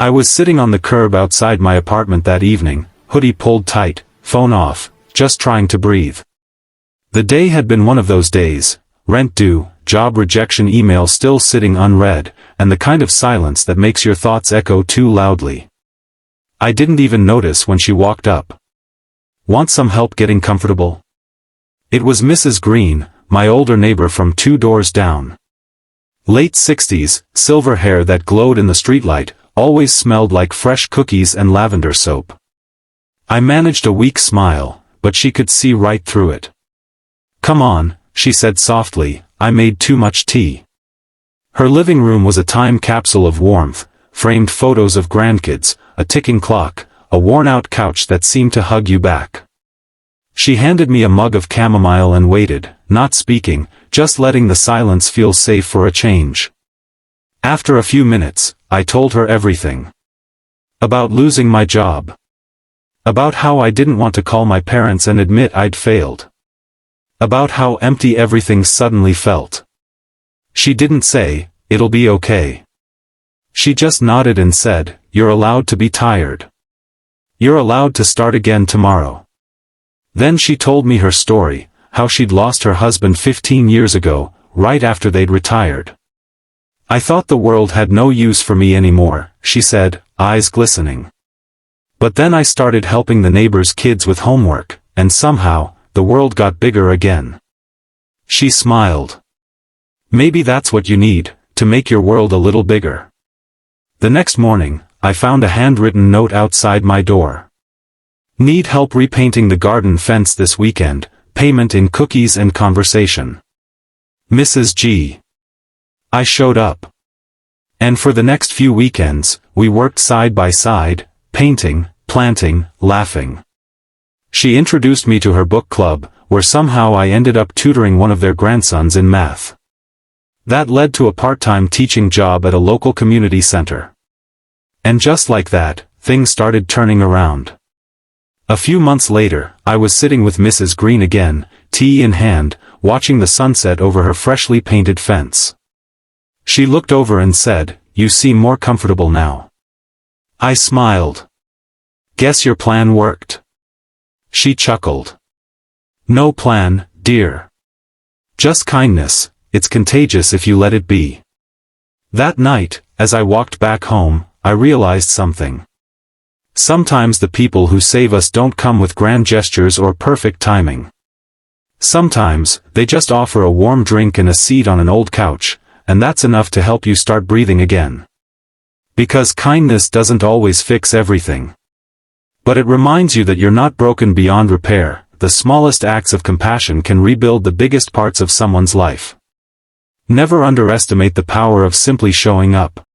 I was sitting on the curb outside my apartment that evening, hoodie pulled tight, phone off, just trying to breathe. The day had been one of those days, rent due, job rejection email still sitting unread, and the kind of silence that makes your thoughts echo too loudly. I didn't even notice when she walked up. "Want some help getting comfortable?" It was Mrs. Green, my older neighbor from 2 doors down. Late 60s, silver hair that glowed in the streetlight, always smelled like fresh cookies and lavender soap. I managed a weak smile, but she could see right through it. "Come on," she said softly, "I made too much tea." Her living room was a time capsule of warmth, framed photos of grandkids, a ticking clock, a worn-out couch that seemed to hug you back. She handed me a mug of chamomile and waited, not speaking, just letting the silence feel safe for a change. After a few minutes, I told her everything. About losing my job. About how I didn't want to call my parents and admit I'd failed. About how empty everything suddenly felt. She didn't say, "It'll be okay." She just nodded and said, "You're allowed to be tired. You're allowed to start again tomorrow." Then she told me her story, how she'd lost her husband 15 years ago, right after they'd retired. "I thought the world had no use for me anymore," she said, eyes glistening. "But then I started helping the neighbors' kids with homework, and somehow, the world got bigger again." She smiled. "Maybe that's what you need, to make your world a little bigger." The next morning, I found a handwritten note outside my door. "Need help repainting the garden fence this weekend, payment in cookies and conversation. Mrs. G." I showed up. And for the next few weekends, we worked side by side, painting, planting, laughing. She introduced me to her book club, where somehow I ended up tutoring one of their grandsons in math. That led to a part-time teaching job at a local community center. And just like that, things started turning around. A few months later, I was sitting with Mrs. Green again, tea in hand, watching the sunset over her freshly painted fence. She looked over and said, "You seem more comfortable now." I smiled. "Guess your plan worked." She chuckled. "No plan, dear. Just kindness, it's contagious if you let it be." That night, as I walked back home, I realized something. Sometimes the people who save us don't come with grand gestures or perfect timing. Sometimes, they just offer a warm drink and a seat on an old couch, and that's enough to help you start breathing again. Because kindness doesn't always fix everything. But it reminds you that you're not broken beyond repair. The smallest acts of compassion can rebuild the biggest parts of someone's life. Never underestimate the power of simply showing up.